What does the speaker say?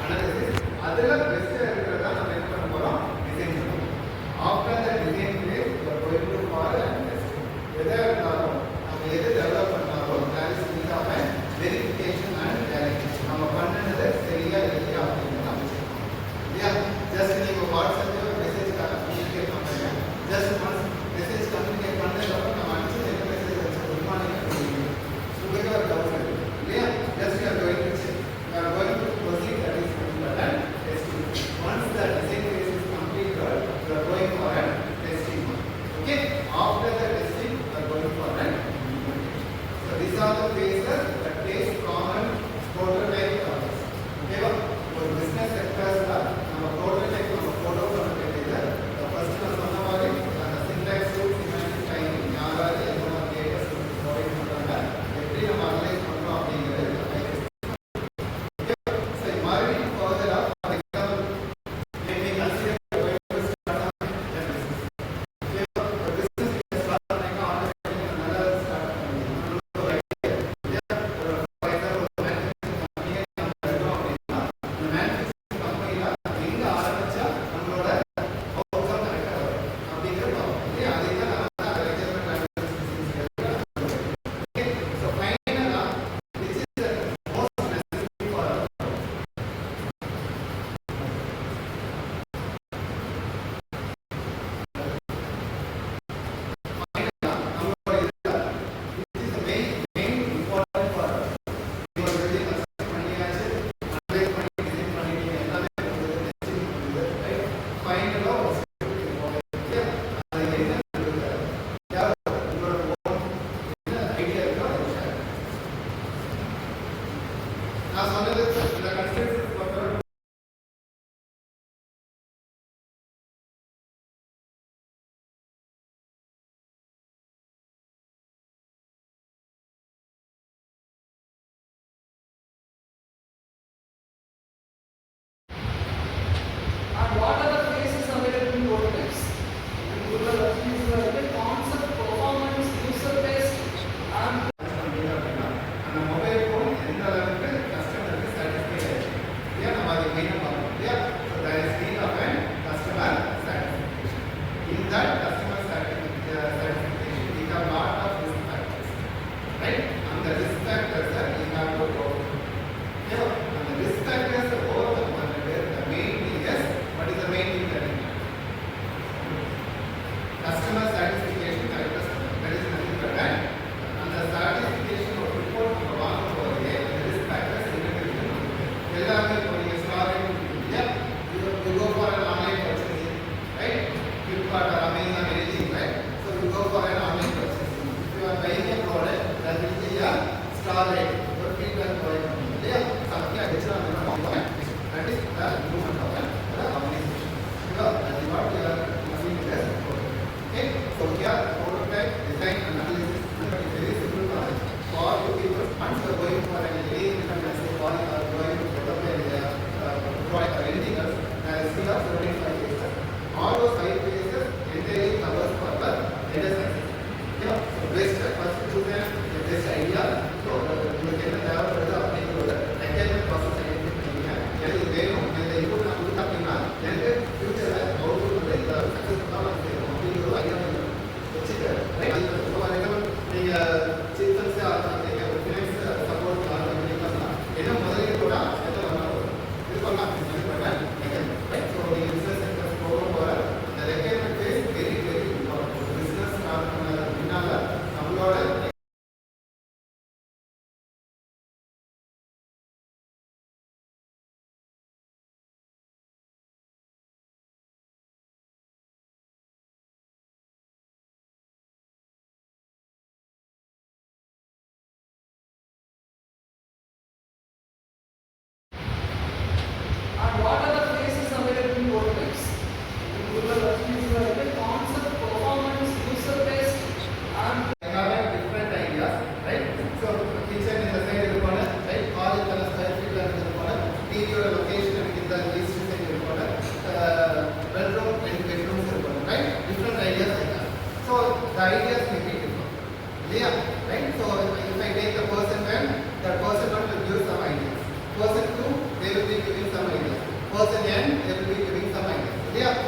analysis. அதில் best இருக்கிறதா நம்ம என்ன பண்ண போகிறோம், டிசைன் பண்ணுவோம். After the design phase we are going to for testing. எதாக இருந்தாலும் நம்ம எது டெவலப் பண்ணாலும் there is need of a verification and validation. நம்ம பண்ணது சரியா இல்லையா அப்படின்னு நம்ம செக் பண்ணணும் இல்லையா. ஜஸ்ட் நீங்கள் வாட்ஸ்அப்பில் மெசேஜ் கம்யூனிகேட் பண்ணுங்க. ஜஸ்ட் ஒன்ஸ் மெசேஜ் கம்யூனிகேட் பண்ணதுக்கப்புறம் நம்ம அனுப்பிச்சு என்ன மெசேஜ் வச்சு குட் மார்னிங் உங்களுக்கு ஒரு டவுட் இருக்கு இல்லையா. Just you are going to check, you are going to proceed that is important testing. Once the design phase is completed, you are going for a testing. Okay, after the testing you are going for an implementation. So these are the phases that takes common prototype process. Okay va, ஒரு business sectors la நம்ம prototype நம்ம follow பண்ண வேண்டியது first நான் சொன்ன மாதிரி அந்த syntax semantic timing யாராவது எந்த மாதிரி டேட்டா ப்ரொவைட் பண்றாங்க, எப்படி நம்ம அனலைஸ் பண்றோம் அப்படிங்கிறது. So மறுபடியும் further up, for example when we consider going to start a business. Okay, ஒரு business ஸ்டார்ட் பண்ணா ஆல்ரெடி நல்லா ஸ்டார்ட் பண்ணி for example நான் சொன்னது இந்த கன்ஸ்ட்ரக்ஷன் பொறுத்தவரை And what are the phases available in prototypes? In Google Earth is the concept, performance, user based, and அந்த mobile phone எந்த அளவுக்கு கஸ்டமருக்கு சாட்டிஸ்ஃபை ஆயிடுச்சு இல்லையா, நம்ம அதை மெயினாக பார்க்கணும் இல்லையா. So that is need of and customer satisfaction. In that customer satisfaction we have lot of risk factors, right? அந்த risk factors we have to go through. அந்த risk factors overcome பண்ணிட்டு the main thing is, what is the main thing that we have? Customer satisfaction factors, that is nothing but that. அந்த satisfaction ஒரு report நம்ம வாங்க போகிறதே அந்த risk factors எல்லாமே. இப்போ நீங்கள் ஸ்டார் இல்லையா, you go for an online purchasing, right? Flipkart or Amazon anything, right? So you go for an online purchasing. If you are buying a product that will be a star rate, ஒரு feedback provide பண்ணணும் இல்லையா. Something additional நம்ம வாங்குவோம். That is the movement of the organisation. ஓகேவா, that is what you are using this product. Okay, so here prototype design and analysis is very simple process. For you people, once you are going for an independent or going to develop a product or anything else, there is still 75 phases. All those 5 phases entirely covers for the data science. Okay, so best first choose the best idea. So you can have the அப்படிங்கறது requirement process identify பண்ணீங்க. எனக்கு வேணும், இந்த input நான் கொடுத்தா எனக்கு ஃபியூச்சர்ல output வந்து இந்த சக்சஸ்ஃபுல்லா செய்யணும் அப்படிங்கறது ஐடியா வச்சுட்டு, ரைட்? ஃபார் எக்ஸாம்பிள் நீங்க சில்ட்ரன்ஸ் நீங்க ஒரு ஃபினான்ஸ் சப்போர்ட் பண்ணீங்கன்னா என்ன முதலீட்டோட எதை வரணும் இது பண்ணலாம் பண்ணேன். ஸோ நீங்கள் பிஸ்னஸ் செக்டர் போக போகிற அந்த requirement is very very important. Business start பண்ண பின்னால் நம்மளோட and what are the phases available in prototypes? In Google Earth is the concept, performance, user based, and different ideas, right? So kitchen in the side irukona, right? Hall in the side field irukona, interior location in the east side irukona, bedroom and bedrooms irukona, right? Different ideas like that. So the ideas may be different, yeah, right? So if I take the person one, that person one will give some ideas. Person two, they will be towards an end, they will be giving some ideas. Yeah.